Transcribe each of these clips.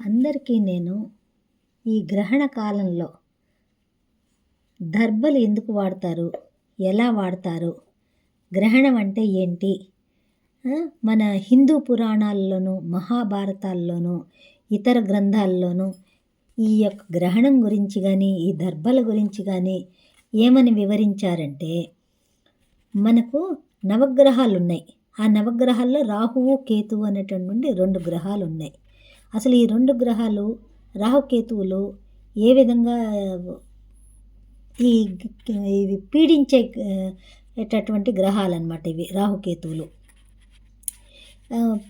అందరికీ నేను ఈ గ్రహణ కాలంలో దర్బలు ఎందుకు వాడతారు? ఎలా వాడతారు? గ్రహణం అంటే ఏంటి? మన హిందూ పురాణాల్లోనూ, మహాభారతాల్లోనూ, ఇతర గ్రంథాల్లోనూ ఈ యొక్క గ్రహణం గురించి కానీ, ఈ దర్బల గురించి కానీ ఏమని వివరించారంటే, మనకు నవగ్రహాలు ఉన్నాయి. ఆ నవగ్రహాల్లో రాహువు, కేతువు అనేటటువంటి 2 గ్రహాలు ఉన్నాయి. అసలు ఈ 2 గ్రహాలు రాహుకేతువులు ఏ విధంగా ఇవి పీడించేటటువంటి గ్రహాలన్నమాట ఇవి రాహుకేతువులు.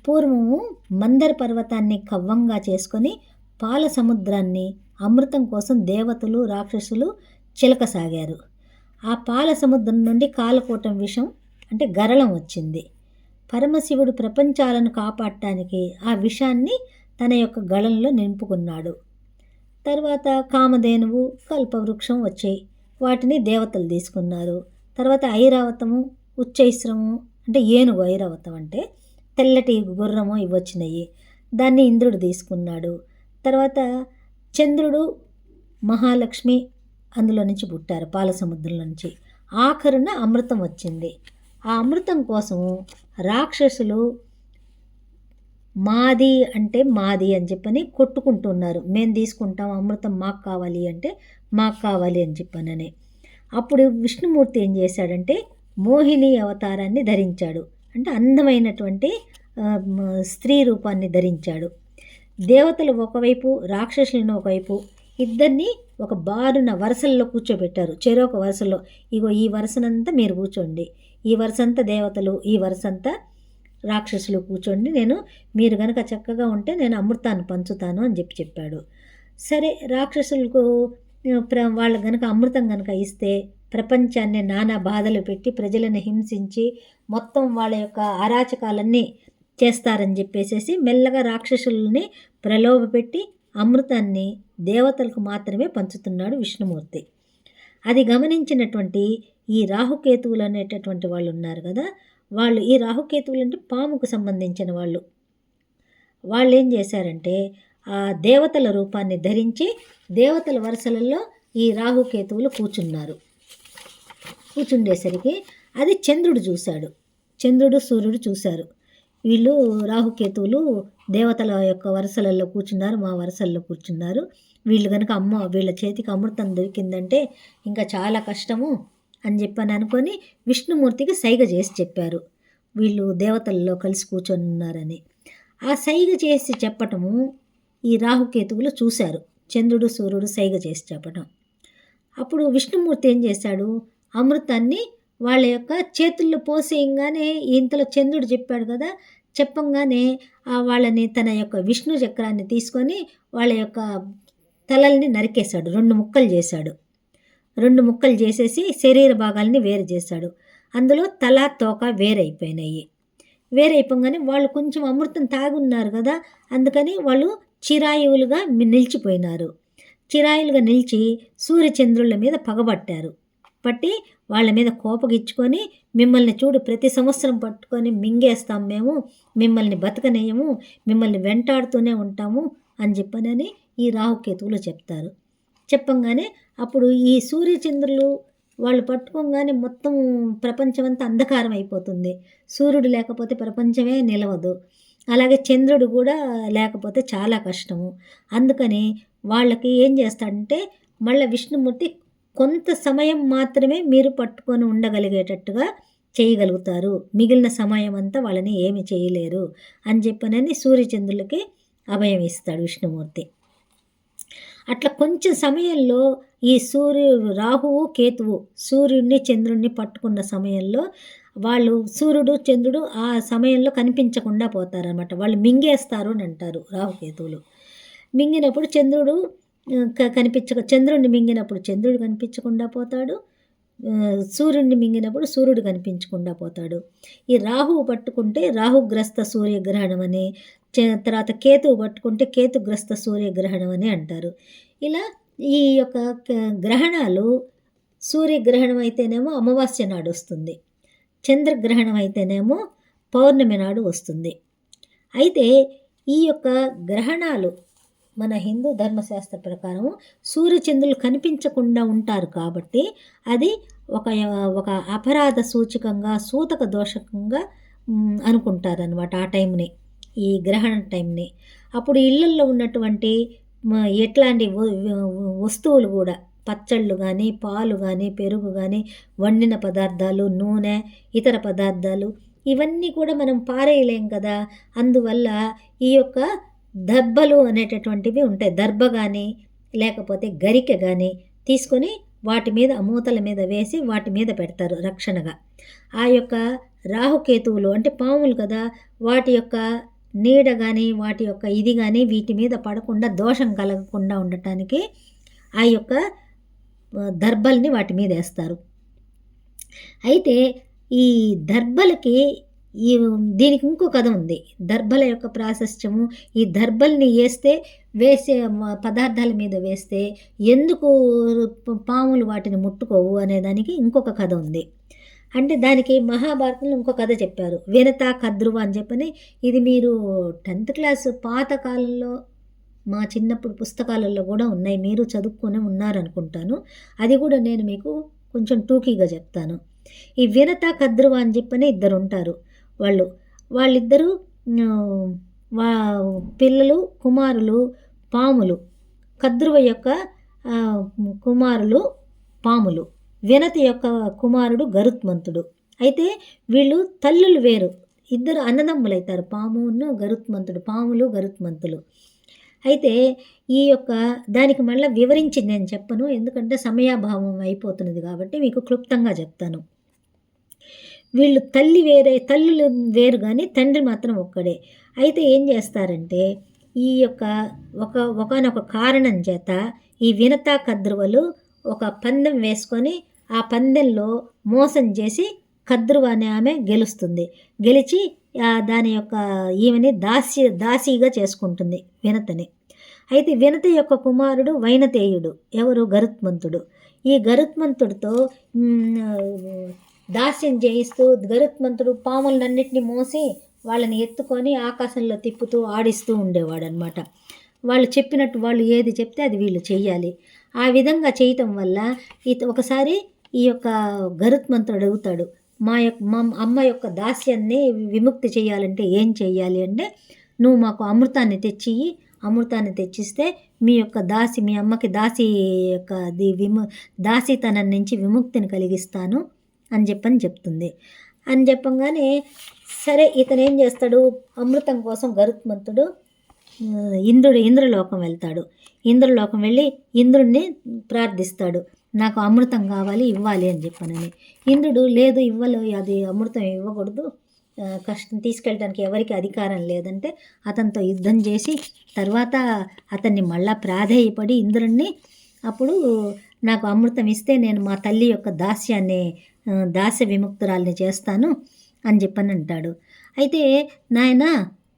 పూర్వము మందర పర్వతాన్ని కవ్వంగా చేసుకొని పాల సముద్రాన్ని అమృతం కోసం దేవతలు, రాక్షసులు చిలకసాగారు. ఆ పాల సముద్రం నుండి కాలకూటం విషం అంటే గరళం వచ్చింది. పరమశివుడు ప్రపంచాలను కాపాడటానికి ఆ విషాన్ని తన యొక్క గళంలో నింపుకున్నాడు. తర్వాత కామధేనువు, కల్పవృక్షం వచ్చాయి. వాటిని దేవతలు తీసుకున్నారు. తర్వాత ఐరావతము, ఉచ్చైశ్రము అంటే ఏనుగు, ఐరావతం అంటే తెల్లటి గుర్రము ఇవి వచ్చినాయి. దాన్ని ఇంద్రుడు తీసుకున్నాడు. తర్వాత చంద్రుడు, మహాలక్ష్మి అందులో నుంచి పుట్టారు, పాల సముద్రంలో నుంచి. ఆఖరున అమృతం వచ్చింది. ఆ అమృతం కోసము రాక్షసులు మాది అంటే మాది అని చెప్పని కొట్టుకుంటున్నారు. మేము తీసుకుంటాం, అమృతం మాకు కావాలి అంటే మాకు కావాలి అని చెప్పనని. అప్పుడు విష్ణుమూర్తి ఏం చేశాడంటే మోహిని అవతారాన్ని ధరించాడు. అంటే అందమైనటువంటి స్త్రీ రూపాన్ని ధరించాడు. దేవతలు ఒకవైపు, రాక్షసులను ఒకవైపు, ఇద్దరిని ఒక బారున వరుసల్లో కూర్చోబెట్టారు. చెరొక వరుసలో, ఇగో ఈ వరుసనంతా మీరు కూర్చోండి, ఈ వరుసంతా దేవతలు, ఈ వరుసంతా రాక్షసులు కూర్చోండి, మీరు గనక చక్కగా ఉంటే నేను అమృతాన్ని పంచుతాను అని చెప్పాడు. సరే, రాక్షసులకు వాళ్ళు గనక అమృతం గనక ఇస్తే ప్రపంచాన్ని నానా బాధలు పెట్టి ప్రజలను హింసించి మొత్తం వాళ్ళ యొక్క అరాచకాలన్నీ చేస్తారని చెప్పేసి మెల్లగా రాక్షసుల్ని ప్రలోభపెట్టి అమృతాన్ని దేవతలకు మాత్రమే పంచుతున్నాడు విష్ణుమూర్తి. అది గమనించినటువంటి ఈ రాహుకేతువులు అనేటటువంటి వాళ్ళు ఉన్నారు కదా, వాళ్ళు ఈ రాహుకేతువులు అంటే పాముకు సంబంధించిన వాళ్ళు. వాళ్ళు ఏం చేశారంటే ఆ దేవతల రూపాన్ని ధరించి దేవతల వరుసలలో ఈ రాహుకేతువులు కూర్చుండేసరికి అది చంద్రుడు చూశాడు. చంద్రుడు, సూర్యుడు చూశారు. వీళ్ళు రాహుకేతువులు దేవతల యొక్క వరుసలలో కూర్చున్నారు, మా వరుసల్లో కూర్చున్నారు. వీళ్ళు కనుక వీళ్ళ చేతికి అమృతం దొరికిందంటే ఇంకా చాలా కష్టము అని చెప్పని అనుకొని విష్ణుమూర్తికి సైగ చేసి చెప్పారు, వీళ్ళు దేవతల్లో కలిసి కూర్చొని ఉన్నారని. ఆ సైగ చేసి చెప్పటము ఈ రాహుకేతువులు చూశారు. చంద్రుడు, సూర్యుడు సైగ చేసి చెప్పటం. అప్పుడు విష్ణుమూర్తి ఏం చేశాడు, అమృతాన్ని వాళ్ళ యొక్క చేతుల్లో పోసేయంగానే, ఇంతలో చంద్రుడు చెప్పాడు కదా, చెప్పంగానే వాళ్ళని తన యొక్క విష్ణు చక్రాన్ని తీసుకొని వాళ్ళ యొక్క తలల్ని నరికేశాడు. 2 ముక్కలు చేశాడు. 2 ముక్కలు చేసేసి శరీర భాగాల్ని వేరు చేశాడు. అందులో తల, తోక వేరైపోయినాయి. వేరైపోగానే వాళ్ళు కొంచెం అమృతం తాగున్నారు కదా, అందుకని వాళ్ళు చిరాయువులుగా నిలిచిపోయినారు. చిరాయులుగా నిలిచి సూర్యచంద్రుల మీద పగబట్టారు. పట్టి వాళ్ళ మీద కోపగిచ్చుకొని, మిమ్మల్ని చూడు ప్రతి సంవత్సరం పట్టుకొని మింగేస్తాం మేము, మిమ్మల్ని బతకనేయము, మిమ్మల్ని వెంటాడుతూనే ఉంటాము అని చెప్పనని ఈ రాహుకేతువులు చెప్తారు. చెప్పంగానే అప్పుడు ఈ సూర్యచంద్రులు వాళ్ళు పట్టుకోగానే మొత్తం ప్రపంచమంతా అంధకారం అయిపోతుంది. సూర్యుడు లేకపోతే ప్రపంచమే నిలవదు. అలాగే చంద్రుడు కూడా లేకపోతే చాలా కష్టము. అందుకని వాళ్ళకి ఏం చేస్తాడంటే మళ్ళీ విష్ణుమూర్తి కొంత సమయం మాత్రమే మీరు పట్టుకొని ఉండగలిగేటట్టుగా చేయగలుగుతారు, మిగిలిన సమయం అంతా వాళ్ళని ఏమి చేయలేరు అని చెప్పనని సూర్యచంద్రులకి అభయం ఇస్తాడు విష్ణుమూర్తి. అట్లా కొంచెం సమయంలో ఈ రాహువు, కేతువు సూర్యుడిని, చంద్రుడిని పట్టుకున్న సమయంలో వాళ్ళు సూర్యుడు, చంద్రుడు ఆ సమయంలో కనిపించకుండా పోతారన్నమాట. వాళ్ళు మింగేస్తారు అని అంటారు రాహుకేతువులు. మింగినప్పుడు చంద్రుడు చంద్రుడిని మింగినప్పుడు చంద్రుడు కనిపించకుండా పోతాడు, సూర్యుడిని మింగినప్పుడు సూర్యుడు కనిపించకుండా పోతాడు. ఈ రాహువు పట్టుకుంటే రాహుగ్రస్త సూర్యగ్రహణం అని, తర్వాత కేతువు పట్టుకుంటే కేతుగ్రస్త సూర్యగ్రహణం అని అంటారు. ఇలా ఈ యొక్క గ్రహణాలు, సూర్యగ్రహణం అయితేనేమో అమావాస్య నాడు వస్తుంది, చంద్రగ్రహణం అయితేనేమో పౌర్ణమి నాడు వస్తుంది. అయితే ఈ యొక్క గ్రహణాలు మన హిందూ ధర్మశాస్త్ర ప్రకారం సూర్యచంద్రులు కనిపించకుండా ఉంటారు కాబట్టి అది ఒక ఒక అపరాధ సూచకంగా సూతక దోషకంగా అనుకుంటారనమాట ఆ టైంని, ఈ గ్రహణ టైంని. అప్పుడు ఇళ్ళల్లో ఉన్నటువంటి ఎట్లాంటి వస్తువులు కూడా పచ్చళ్ళు కానీ, పాలు కానీ, పెరుగు కానీ, వండిన పదార్థాలు, నూనె, ఇతర పదార్థాలు ఇవన్నీ కూడా మనం పారేయలేం కదా. అందువల్ల ఈ యొక్క దర్బలు అనేటటువంటివి ఉంటాయి. దర్బ కానీ లేకపోతే గరిక కానీ తీసుకొని వాటి మీద మూతల మీద వేసి వాటి మీద పెడతారు రక్షణగా. ఆ యొక్క రాహుకేతువులు అంటే పాములు కదా, వాటి యొక్క నీడ కానీ వాటి యొక్క ఇది కానీ వీటి మీద పడకుండా దోషం కలగకుండా ఉండటానికి ఆ యొక్క దర్బల్ని వాటి మీద వేస్తారు. అయితే ఈ దర్బలకి దీనికి ఇంకో కథ ఉంది. దర్బల యొక్క ప్రాశస్త్యము, ఈ దర్బల్ని వేసే పదార్థాల మీద వేస్తే ఎందుకు పాములు వాటిని ముట్టుకోవు అనేదానికి ఇంకొక కథ ఉంది. అంటే దానికి మహాభారతంలో ఇంకో కథ చెప్పారు, వినత కద్రువ అని చెప్పని. ఇది మీరు 10th క్లాస్ పాత కాలంలో మా చిన్నప్పుడు పుస్తకాలలో కూడా ఉన్నాయి, మీరు చదువుకొని ఉన్నారనుకుంటాను. అది కూడా నేను మీకు కొంచెం టూకీగా చెప్తాను. ఈ వినత కద్రువ అని చెప్పని ఇద్దరు ఉంటారు. వాళ్ళిద్దరూ పిల్లలు, కుమారులు పాములు. కద్రువ యొక్క కుమారులు పాములు, వినతి యొక్క కుమారుడు గరుత్మంతుడు. అయితే వీళ్ళు తల్లులు వేరు, ఇద్దరు అన్నదమ్ములు అవుతారు, పామును గరుత్మంతుడు, పాములు గరుత్మంతులు. అయితే ఈ యొక్క దానికి మళ్ళీ వివరించి నేను చెప్పను, ఎందుకంటే సమయాభావం అయిపోతున్నది కాబట్టి మీకు క్లుప్తంగా చెప్తాను. వీళ్ళు తల్లులు వేరు కానీ తండ్రి మాత్రం ఒక్కడే. అయితే ఏం చేస్తారంటే ఈ యొక్క ఒకనొక కారణం చేత ఈ వినత కద్రువలు ఒక పందెం వేసుకొని ఆ పందెంలో మోసం చేసి కద్రువ అనే ఆమె గెలుస్తుంది. గెలిచి దాని యొక్క ఈమెని దాసీగా చేసుకుంటుంది వినతని. అయితే వినత యొక్క కుమారుడు వైనతేయుడు, ఎవరు గరుత్మంతుడు. ఈ గరుత్మంతుడితో దాస్యం చేయిస్తూ గరుత్మంతుడు పాములన్నింటినీ మోసి వాళ్ళని ఎత్తుకొని ఆకాశంలో తిప్పుతూ ఆడిస్తూ ఉండేవాడు అనమాట. వాళ్ళు చెప్పినట్టు వాళ్ళు ఏది చెప్తే అది వీళ్ళు చెయ్యాలి. ఆ విధంగా చేయటం వల్ల ఒకసారి ఈ యొక్క గరుత్మంతుడు అడుగుతాడు, మా అమ్మ యొక్క దాస్యాన్ని విముక్తి చేయాలంటే ఏం చెయ్యాలి అంటే, నువ్వు మాకు అమృతాన్ని తెచ్చిస్తే మీ అమ్మకి దాసీతనం నుంచి విముక్తిని కలిగిస్తాను అని చెప్తుంది. అని చెప్పంగానే సరే ఇతను ఏం చేస్తాడు, అమృతం కోసం గరుత్మంతుడు ఇంద్రలోకం వెళ్తాడు. ఇంద్రలోకం వెళ్ళి ఇంద్రుడిని ప్రార్థిస్తాడు, నాకు అమృతం కావాలి, ఇవ్వాలి అని చెప్పనని. ఇంద్రుడు లేదు అది అమృతం ఇవ్వకూడదు, కష్టం తీసుకెళ్ళడానికి ఎవరికి అధికారం లేదంటే అతనితో యుద్ధం చేసి తర్వాత అతన్ని మళ్ళా ప్రాధేయపడి ఇంద్రుడిని, అప్పుడు నాకు అమృతం ఇస్తే నేను మా తల్లి యొక్క దాస్య విముక్తురాల్ని చేస్తాను అని చెప్పని అంటాడు. అయితే నాయన,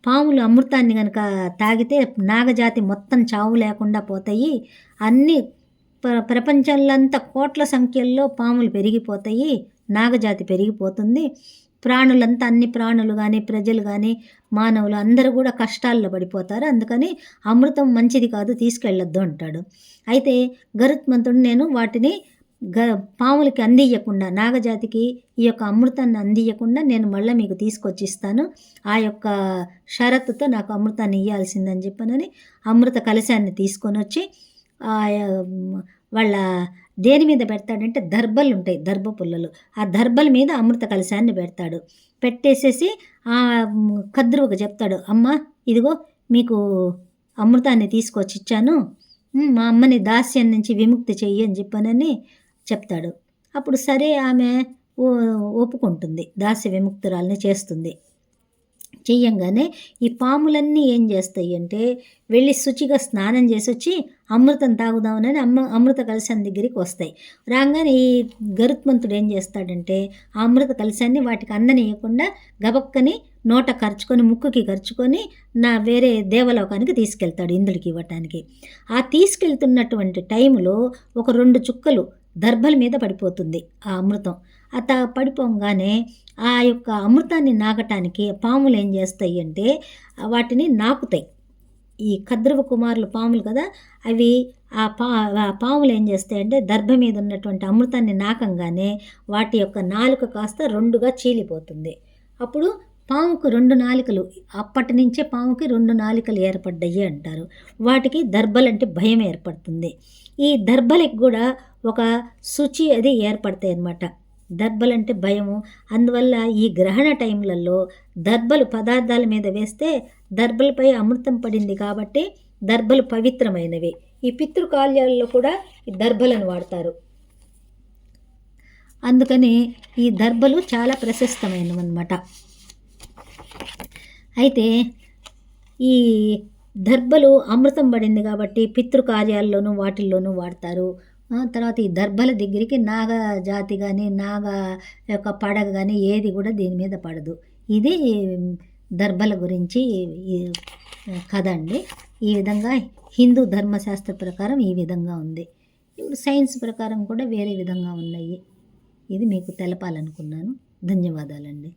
పాములు అమృతాన్ని కనుక తాగితే నాగజాతి మొత్తం చావు లేకుండా పోతాయి, అన్ని ప్రపంచంలో అంతా కోట్ల సంఖ్యల్లో పాములు పెరిగిపోతాయి, నాగజాతి పెరిగిపోతుంది, ప్రాణులంతా అన్ని ప్రాణులు కానీ ప్రజలు కానీ మానవులు అందరూ కూడా కష్టాల్లో పడిపోతారు, అందుకని అమృతం మంచిది కాదు, తీసుకెళ్ళొద్దు అంటాడు. అయితే గరుత్మంతుడు నేను వాటిని పాములకి అందియకుండా, నాగజాతికి ఈ యొక్క అమృతాన్ని అందియకుండా నేను మళ్ళీ మీకు తీసుకొచ్చి ఇస్తాను, ఆ యొక్క షరతుతో నాకు అమృతాన్ని ఇవ్వాల్సిందని చెప్పనని అమృత కలశాన్ని తీసుకొని వచ్చి వాళ్ళ దేని మీద పెడతాడంటే దర్బలు ఉంటాయి, దర్భ పుల్లలు, ఆ దర్బల మీద అమృత కలశాన్ని పెడతాడు. పెట్టేసేసి ఆ కద్రువుకు చెప్తాడు, అమ్మ ఇదిగో మీకు అమృతాన్ని తీసుకొచ్చి ఇచ్చాను, మా అమ్మని దాస్యం నుంచి విముక్తి చెయ్యి అని చెప్పనని చెప్తాడు. అప్పుడు సరే ఆమె ఒప్పుకుంటుంది, దాస్య విముక్తురాల్ని చేస్తుంది. చెయ్యంగానే ఈ పాములన్నీ ఏం చేస్తాయి అంటే వెళ్ళి శుచిగా స్నానం చేసి వచ్చి అమృతం తాగుదామని అమృత కలశం దగ్గరికి వస్తాయి. రాగానే ఈ గరుత్మంతుడు ఏం చేస్తాడంటే ఆ అమృత కలశాన్ని వాటికి అందనియకుండా గబక్కని నోట ఖర్చుకొని, ముక్కుకి ఖర్చుకొని వేరే దేవలోకానికి తీసుకెళ్తాడు ఇంద్రుడికి ఇవ్వటానికి. ఆ తీసుకెళ్తున్నటువంటి టైంలో ఒక 2 చుక్కలు దర్భల మీద పడిపోతుంది ఆ అమృతం. పడిపోగానే ఆ యొక్క అమృతాన్ని నాగటానికి పాములు ఏం చేస్తాయి అంటే వాటిని నాకుతాయి. ఈ కద్రువ కుమారులు పాములు కదా, అవి ఆ పాములు ఏం చేస్తాయంటే దర్భ మీద ఉన్నటువంటి అమృతాన్ని నాకంగానే వాటి యొక్క నాలుక కాస్త రెండుగా చీలిపోతుంది. అప్పుడు పాముకు 2 నాలికలు, అప్పటి నుంచే పాముకి 2 నాలికలు ఏర్పడ్డాయి అంటారు. వాటికి దర్భలంటే భయం ఏర్పడుతుంది. ఈ దర్భలకి కూడా ఒక శుచి అది ఏర్పడతాయి అన్నమాట. దర్భలంటే భయము. అందువల్ల ఈ గ్రహణ టైంలలో దర్భలు పదార్థాల మీద వేస్తే దర్భలపై అమృతం పడింది కాబట్టి దర్భలు పవిత్రమైనవి. ఈ పితృకాల్యాల్లో కూడా ఈ దర్భలను వాడతారు. అందుకని ఈ దర్భలు చాలా ప్రశస్తమైనవి అన్నమాట. అయితే ఈ దర్భలు అమృతం పడింది కాబట్టి పితృకార్యాల్లోనూ వాటిల్లోనూ వాడతారు. తర్వాత ఈ దర్భల దగ్గరికి నాగ జాతి కానీ నాగ యొక్క పడగ కానీ ఏది కూడా దీని మీద పడదు. ఇది దర్భల గురించి ఈ కథ అండి. ఈ విధంగా హిందూ ధర్మశాస్త్ర ప్రకారం ఈ విధంగా ఉంది. ఇప్పుడు సైన్స్ ప్రకారం కూడా వేరే విధంగా ఉన్నాయి. ఇది మీకు తెలపాలనుకున్నాను. ధన్యవాదాలండి.